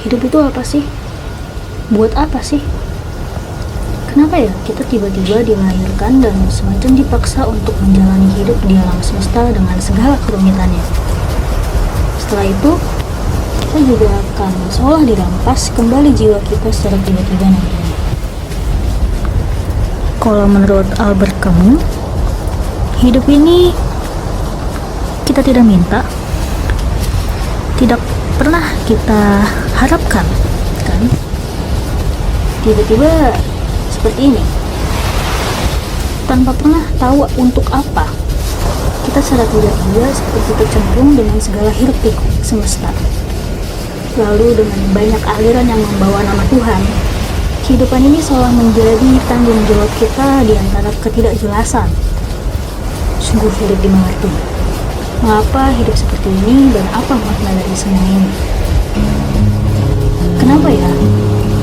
Hidup itu apa sih? Buat apa sih? Kenapa ya kita tiba-tiba dilahirkan dan semacam dipaksa untuk menjalani hidup di alam semesta dengan segala kerumitannya? Setelah itu, kita juga akan seolah dirampas kembali jiwa kita secara tiba-tiba nantinya. Kalau menurut Albert Camus, hidup ini kita tidak minta, tidak pernah kita harapkan, kan? Tiba-tiba seperti ini, tanpa pernah tahu untuk apa. Kita secara tiba-tiba seperti tercemplung dengan segala hiruk-pikuk semesta. Lalu dengan banyak aliran yang membawa nama Tuhan, kehidupan ini seolah menjadi tanggung jawab kita di antara ketidakjelasan. Sungguh sulit dimengerti. Mengapa hidup seperti ini dan apa makna dari semua ini? Kenapa ya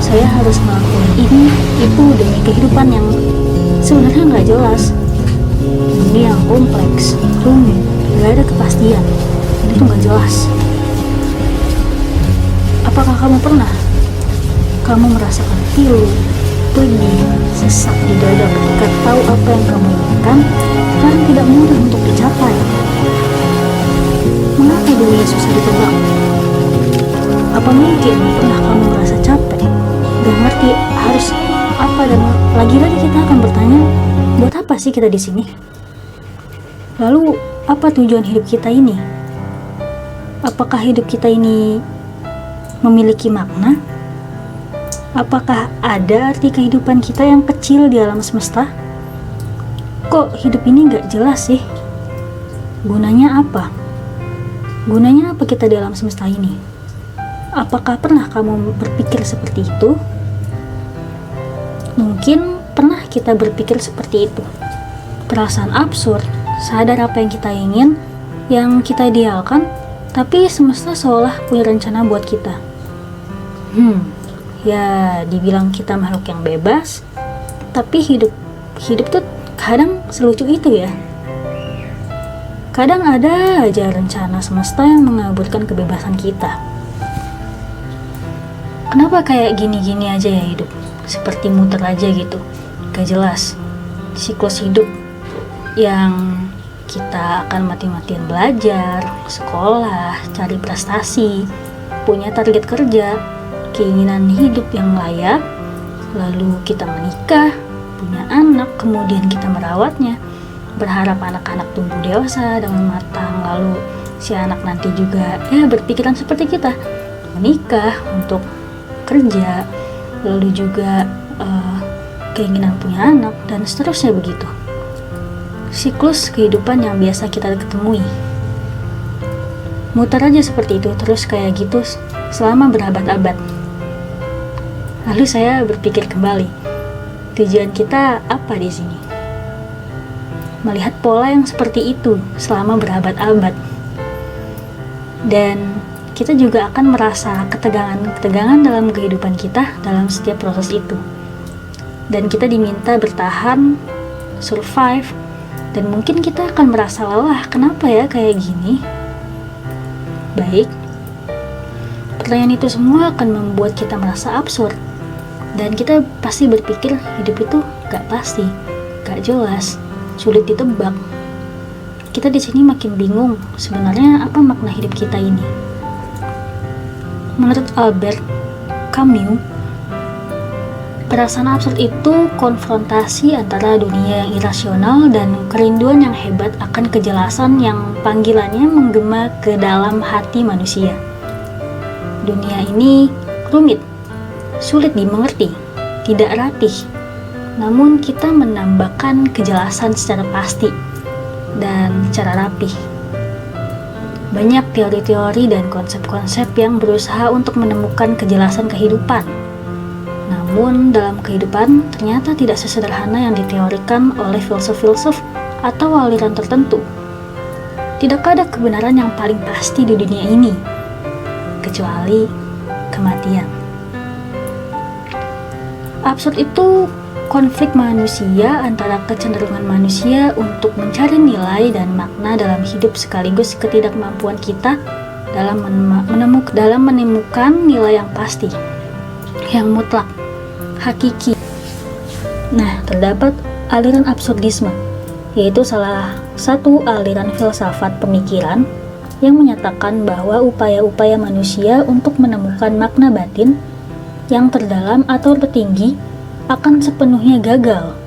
saya harus melakukan ini, itu demi kehidupan yang sebenarnya nggak jelas? Ini yang kompleks, rumit, gak ada kepastian. Ini tuh nggak jelas. Apakah kamu pernah? Kamu merasakan pilu, pedih, sesak di dada ketika tahu apa yang kamu inginkan, karena tidak mudah untuk dicapai. Mengapa dunia susah ditebak? Apa mungkin pernah kamu merasa capek, gak ngerti harus apa, dan lagi-lagi kita akan bertanya, buat apa sih kita di sini? Lalu apa tujuan hidup kita ini? Apakah hidup kita ini memiliki makna? Apakah ada arti kehidupan kita yang kecil di alam semesta? Kok hidup ini gak jelas sih? Gunanya apa? Gunanya apa kita di alam semesta ini? Apakah pernah kamu berpikir seperti itu? Mungkin pernah kita berpikir seperti itu. Perasaan absurd, sadar apa yang kita ingin, yang kita idealkan, tapi semesta seolah punya rencana buat kita. Ya dibilang kita makhluk yang bebas, tapi hidup tuh kadang selucu itu ya. Kadang ada aja rencana semesta yang mengaburkan kebebasan kita. Kenapa kayak gini-gini aja ya hidup? Seperti muter aja gitu, gak jelas. Siklus hidup yang kita akan mati-matian belajar, sekolah, cari prestasi, punya target kerja, keinginan hidup yang layak, lalu kita menikah, punya anak, kemudian kita merawatnya, berharap anak-anak tumbuh dewasa dengan matang, lalu si anak nanti juga berpikiran seperti kita, menikah untuk kerja, lalu juga keinginan punya anak, dan seterusnya begitu. Siklus kehidupan yang biasa kita ketemui. Muter aja seperti itu, terus kayak gitu selama berabad-abad. Lalu saya berpikir kembali, tujuan kita apa di sini? Melihat pola yang seperti itu selama berabad-abad. Dan kita juga akan merasa ketegangan dalam kehidupan kita dalam setiap proses itu. Dan kita diminta bertahan, survive, dan mungkin kita akan merasa lelah. Kenapa ya kayak gini? Baik, pertanyaan itu semua akan membuat kita merasa absurd. Dan kita pasti berpikir hidup itu gak pasti, gak jelas, sulit ditebak. Kita di sini makin bingung sebenarnya apa makna hidup kita ini. Menurut Albert Camus, perasaan absurd itu konfrontasi antara dunia yang irasional dan kerinduan yang hebat akan kejelasan yang panggilannya menggema ke dalam hati manusia. Dunia ini rumit, sulit dimengerti, tidak rapih, namun kita menambahkan kejelasan secara pasti dan secara rapih. Banyak teori-teori dan konsep-konsep yang berusaha untuk menemukan kejelasan kehidupan. Namun dalam kehidupan ternyata tidak sesederhana yang diteorikan oleh filsuf-filsuf atau aliran tertentu. Tidak ada kebenaran yang paling pasti di dunia ini, kecuali kematian. Absurd itu konflik manusia antara kecenderungan manusia untuk mencari nilai dan makna dalam hidup sekaligus ketidakmampuan kita dalam menemukan nilai yang pasti, yang mutlak, hakiki. Nah, terdapat aliran absurdisme, yaitu salah satu aliran filsafat pemikiran yang menyatakan bahwa upaya-upaya manusia untuk menemukan makna batin yang terdalam atau tertinggi akan sepenuhnya gagal,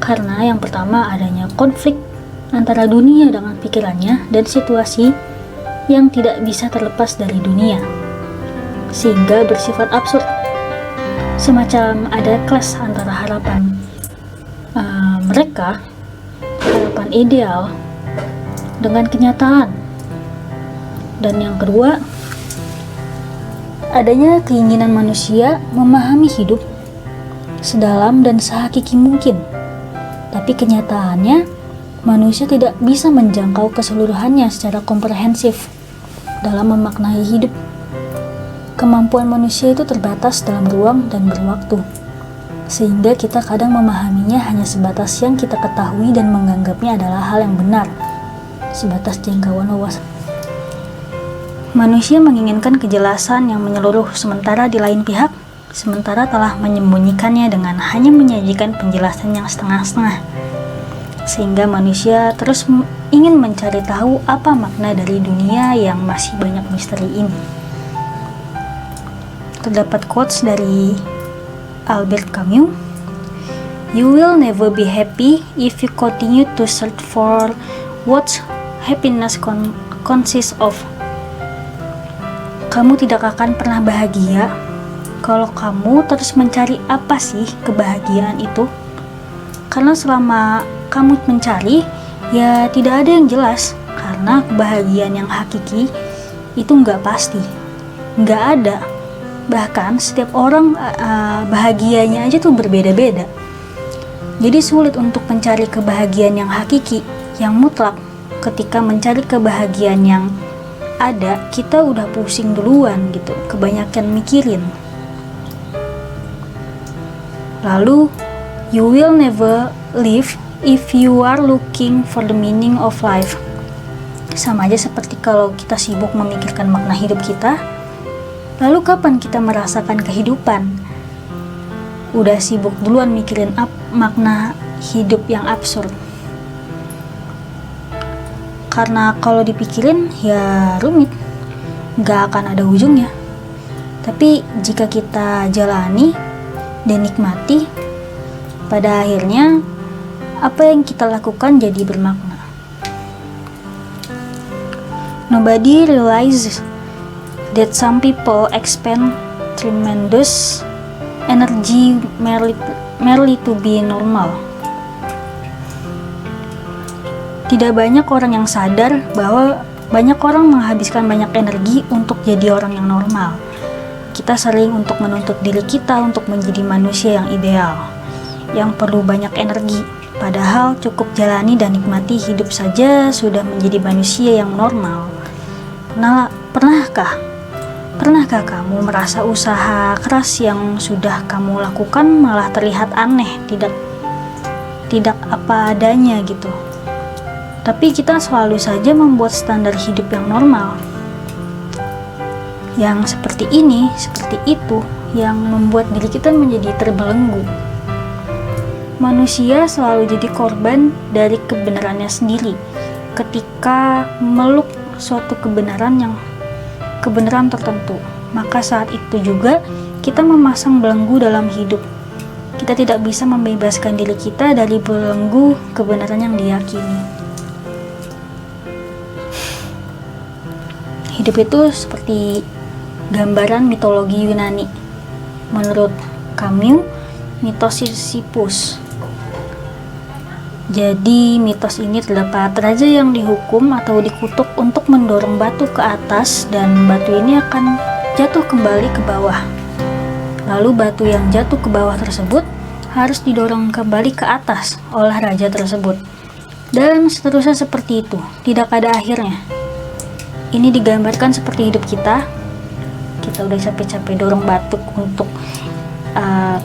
karena yang pertama adanya konflik antara dunia dengan pikirannya dan situasi yang tidak bisa terlepas dari dunia, sehingga bersifat absurd. Semacam ada clash antara harapan mereka, harapan ideal, dengan kenyataan. Dan yang kedua, adanya keinginan manusia memahami hidup sedalam dan sehakiki mungkin. Tapi kenyataannya, manusia tidak bisa menjangkau keseluruhannya secara komprehensif dalam memaknai hidup. Kemampuan manusia itu terbatas dalam ruang dan berwaktu, sehingga kita kadang memahaminya hanya sebatas yang kita ketahui dan menganggapnya adalah hal yang benar, sebatas jangkauan wawasan. Manusia menginginkan kejelasan yang menyeluruh, sementara di lain pihak, telah menyembunyikannya dengan hanya menyajikan penjelasan yang setengah-setengah. Sehingga manusia terus ingin mencari tahu apa makna dari dunia yang masih banyak misteri ini. Terdapat quotes dari Albert Camus, "You will never be happy if you continue to search for what happiness consists of." Kamu tidak akan pernah bahagia kalau kamu terus mencari apa sih kebahagiaan itu. Karena selama kamu mencari, ya tidak ada yang jelas. Karena kebahagiaan yang hakiki itu nggak pasti, nggak ada. Bahkan setiap orang bahagianya aja tuh berbeda-beda. Jadi sulit untuk mencari kebahagiaan yang hakiki, yang mutlak. Ketika mencari kebahagiaan yang ada, kita udah pusing duluan gitu, kebanyakan mikirin. Lalu, you will never live if you are looking for the meaning of life. Sama aja seperti kalau kita sibuk memikirkan makna hidup kita, lalu kapan kita merasakan kehidupan? Udah sibuk duluan mikirin makna hidup yang absurd. Karena kalau dipikirin ya rumit, gak akan ada ujungnya. Tapi jika kita jalani dan nikmati, pada akhirnya apa yang kita lakukan jadi bermakna. Nobody realizes that some people expend tremendous energy merely to be normal. Tidak banyak orang yang sadar bahwa banyak orang menghabiskan banyak energi untuk jadi orang yang normal. Kita sering untuk menuntut diri kita untuk menjadi manusia yang ideal, yang perlu banyak energi. Padahal cukup jalani dan nikmati hidup saja sudah menjadi manusia yang normal. Pernahkah kamu merasa usaha keras yang sudah kamu lakukan malah terlihat aneh, tidak apa adanya gitu? Tapi kita selalu saja membuat standar hidup yang normal, yang seperti ini, seperti itu, yang membuat diri kita menjadi terbelenggu. Manusia selalu jadi korban dari kebenarannya sendiri ketika meluk suatu kebenaran tertentu. Maka saat itu juga kita memasang belenggu dalam hidup. Kita tidak bisa membebaskan diri kita dari belenggu kebenaran yang diyakini. Hidup itu seperti gambaran mitologi Yunani. Menurut Camus, mitos Sisyphus. Jadi mitos ini terdapat raja yang dihukum atau dikutuk untuk mendorong batu ke atas, dan batu ini akan jatuh kembali ke bawah. Lalu batu yang jatuh ke bawah tersebut harus didorong kembali ke atas oleh raja tersebut. Dan seterusnya seperti itu, tidak ada akhirnya. Ini digambarkan seperti hidup kita. Kita udah capek-capek dorong batu untuk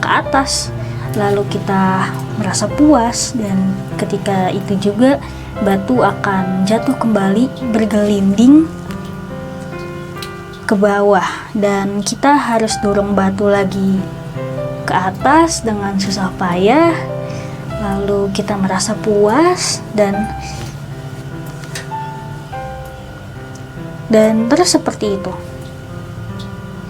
ke atas, lalu kita merasa puas, dan ketika itu juga batu akan jatuh kembali bergelinding ke bawah dan kita harus dorong batu lagi ke atas dengan susah payah, lalu kita merasa puas dan terus seperti itu.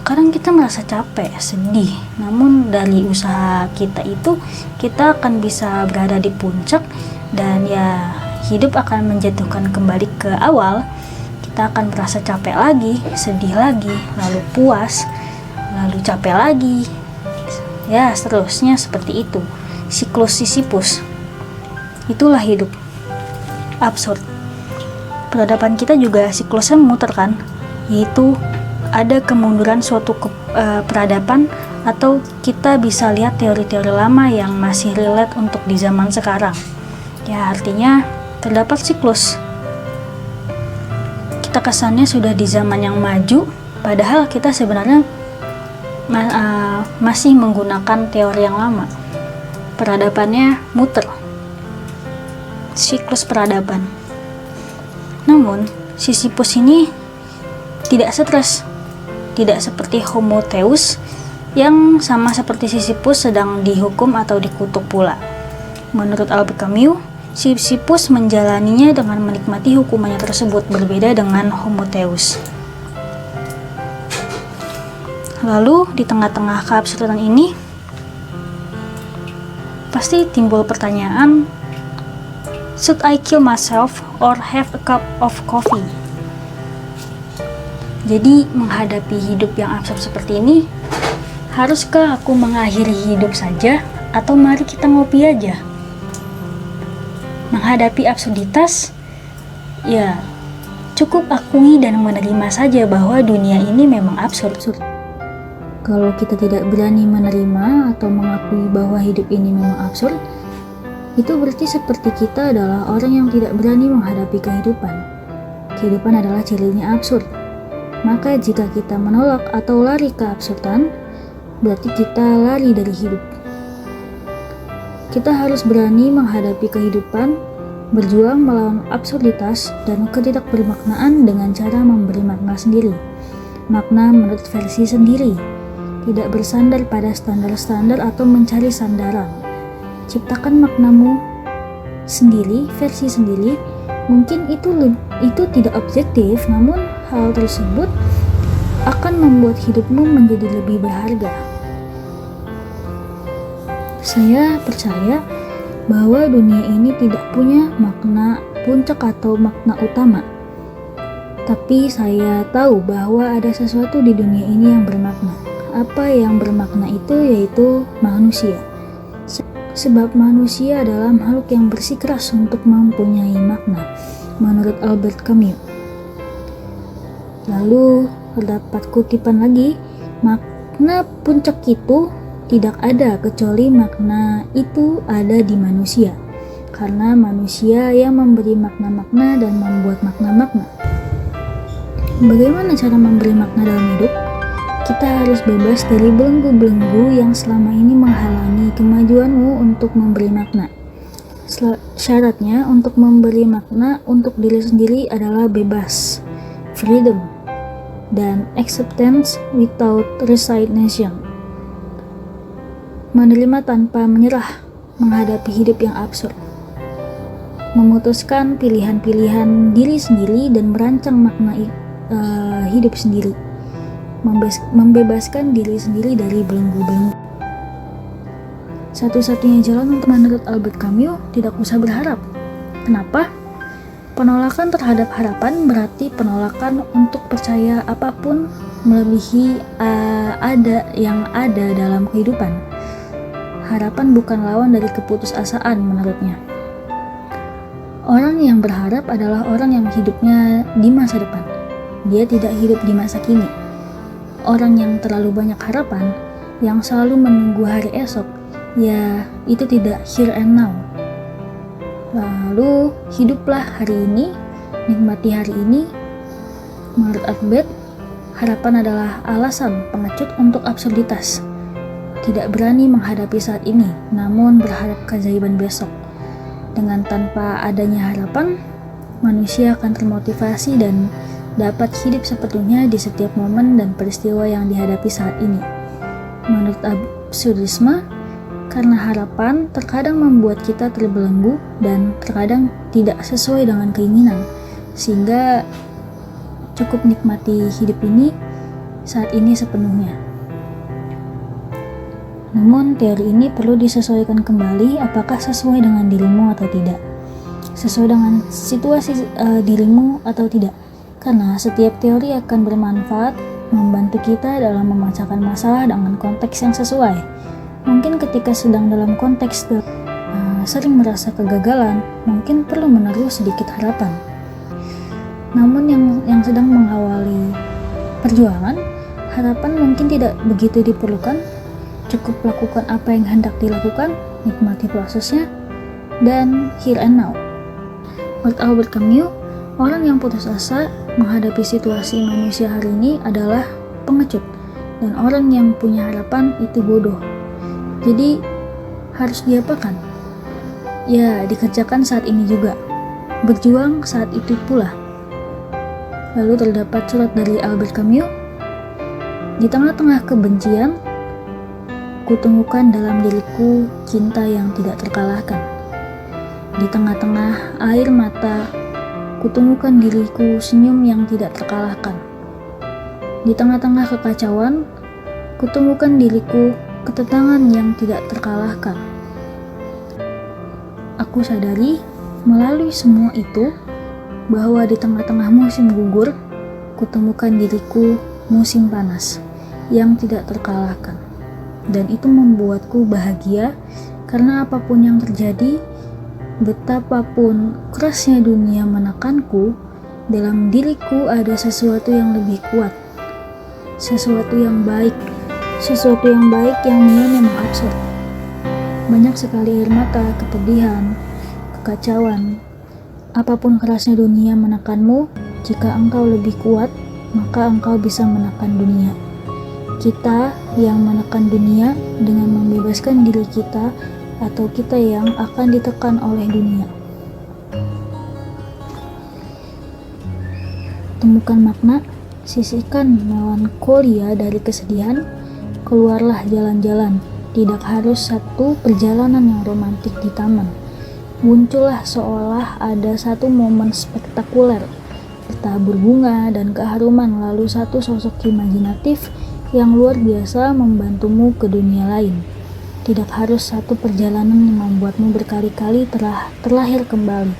Kadang kita merasa capek, sedih, namun dari usaha kita itu kita akan bisa berada di puncak dan ya hidup akan menjatuhkan kembali ke awal. Kita akan merasa capek lagi, sedih lagi, lalu puas, lalu capek lagi. Ya, seterusnya seperti itu. Siklus Sisyphus. Itulah hidup. Absurd. Peradaban kita juga siklusnya memutar kan? Yaitu ada kemunduran suatu peradaban, atau kita bisa lihat teori-teori lama yang masih relate untuk di zaman sekarang. Ya, artinya terdapat siklus. Kita kesannya sudah di zaman yang maju, padahal kita sebenarnya masih menggunakan teori yang lama. Peradabannya muter. Siklus peradaban. Namun, Sisyphus ini tidak stres. Tidak seperti Homotheus yang sama seperti Sisyphus sedang dihukum atau dikutuk pula. Menurut Albert Camus, Sisyphus menjalaninya dengan menikmati hukumannya tersebut, berbeda dengan Homotheus. Lalu di tengah-tengah keabsurdan ini pasti timbul pertanyaan, should I kill myself or have a cup of coffee? Jadi menghadapi hidup yang absurd seperti ini, haruskah aku mengakhiri hidup saja atau mari kita ngopi aja? Menghadapi absurditas, ya cukup akui dan menerima saja bahwa dunia ini memang absurd. Kalau kita tidak berani menerima atau mengakui bahwa hidup ini memang absurd, itu berarti seperti kita adalah orang yang tidak berani menghadapi kehidupan. Kehidupan adalah cirinya absurd. Maka jika kita menolak atau lari ke absurdan, berarti kita lari dari hidup. Kita harus berani menghadapi kehidupan, berjuang melawan absurditas dan ketidakbermaknaan dengan cara memberi makna sendiri. Makna menurut versi sendiri, tidak bersandar pada standar-standar atau mencari sandaran. Ciptakan maknamu sendiri, versi sendiri. Mungkin itu tidak objektif, namun hal tersebut akan membuat hidupmu menjadi lebih berharga. Saya percaya bahwa dunia ini tidak punya makna puncak atau makna utama. Tapi saya tahu bahwa ada sesuatu di dunia ini yang bermakna. Apa yang bermakna itu yaitu manusia. Sebab manusia adalah makhluk yang bersikeras untuk mempunyai makna, menurut Albert Camus. Lalu terdapat kutipan lagi, makna puncak itu tidak ada kecuali makna itu ada di manusia, karena manusia yang memberi makna-makna dan membuat makna-makna. Bagaimana cara memberi makna dalam hidup? Kita harus bebas dari belenggu-belenggu yang selama ini menghalangi kemajuanmu untuk memberi makna. Syaratnya untuk memberi makna untuk diri sendiri adalah bebas, freedom, dan acceptance without resignation. Menerima tanpa menyerah menghadapi hidup yang absurd. Memutuskan pilihan-pilihan diri sendiri dan merancang makna hidup sendiri. Membebaskan diri sendiri dari belenggu-belenggu. Satu-satunya jalan untuk menurut Albert Camus tidak usah berharap. Kenapa? Penolakan terhadap harapan berarti penolakan untuk percaya apapun melebihi yang ada dalam kehidupan. Harapan bukan lawan dari keputusasaan menurutnya. Orang yang berharap adalah orang yang hidupnya di masa depan. Dia tidak hidup di masa kini. Orang yang terlalu banyak harapan, yang selalu menunggu hari esok, ya itu tidak here and now. Lalu hiduplah hari ini, nikmati hari ini. Menurut Albert, harapan adalah alasan pengecut untuk absurditas. Tidak berani menghadapi saat ini, namun berharap keajaiban besok. Dengan tanpa adanya harapan, manusia akan termotivasi dan dapat hidup sepenuhnya di setiap momen dan peristiwa yang dihadapi saat ini. Menurut absurdisme, karena harapan terkadang membuat kita terbelenggu dan terkadang tidak sesuai dengan keinginan, sehingga cukup nikmati hidup ini saat ini sepenuhnya. Namun teori ini perlu disesuaikan kembali apakah sesuai dengan dirimu atau tidak, sesuai dengan situasi dirimu atau tidak, karena setiap teori akan bermanfaat membantu kita dalam memecahkan masalah dengan konteks yang sesuai. Mungkin ketika sedang dalam konteks sering merasa kegagalan, mungkin perlu menaruh sedikit harapan. Namun yang sedang mengawali perjuangan, harapan mungkin tidak begitu diperlukan. Cukup lakukan apa yang hendak dilakukan, nikmati prosesnya, dan here and now. Menurut Albert Camus, orang yang putus asa menghadapi situasi manusia hari ini adalah pengecut, dan orang yang punya harapan itu bodoh. Jadi, harus diapakan? Ya, dikerjakan saat ini juga. Berjuang saat itu pula. Lalu terdapat surat dari Albert Camus. Di tengah-tengah kebencian, kutemukan dalam diriku cinta yang tidak terkalahkan. Di tengah-tengah air mata, kutemukan diriku senyum yang tidak terkalahkan. Di tengah-tengah kekacauan, kutemukan diriku ketenangan yang tidak terkalahkan. Aku sadari melalui semua itu bahwa di tengah-tengah musim gugur, kutemukan diriku musim panas yang tidak terkalahkan. Dan itu membuatku bahagia karena apapun yang terjadi, betapapun kerasnya dunia menekanku, dalam diriku ada sesuatu yang lebih kuat, sesuatu yang baik yang memang absurd. Banyak sekali air mata, kepedihan, kekacauan. Apapun kerasnya dunia menekanmu, jika engkau lebih kuat, maka engkau bisa menekan dunia. Kita yang menekan dunia dengan membebaskan diri kita, atau kita yang akan ditekan oleh dunia. Temukan makna, sisihkan melankolia dari kesedihan, keluarlah jalan-jalan. Tidak harus satu perjalanan yang romantik di taman. Muncullah seolah ada satu momen spektakuler, bertabur bunga dan keharuman, lalu satu sosok imajinatif yang luar biasa membantumu ke dunia lain. Tidak harus satu perjalanan yang membuatmu berkali-kali terlahir kembali.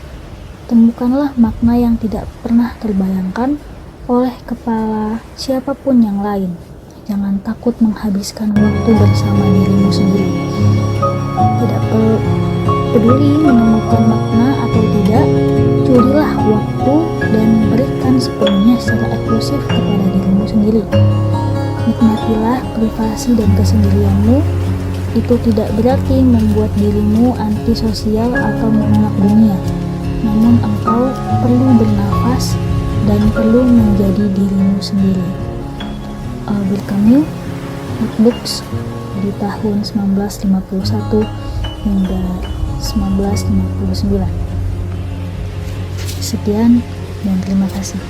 Temukanlah makna yang tidak pernah terbayangkan oleh kepala siapapun yang lain. Jangan takut menghabiskan waktu bersama dirimu sendiri. Tidak peduli menemukan makna atau tidak, curilah waktu dan berikan sepenuhnya secara eksklusif kepada dirimu sendiri. Nikmatilah privasi dan kesendirianmu. Itu tidak berarti membuat dirimu antisosial atau menolak dunia. Namun engkau perlu bernafas dan perlu menjadi dirimu sendiri. Albert Camus, Notebooks, di tahun 1951 hingga 1959. Sekian dan terima kasih.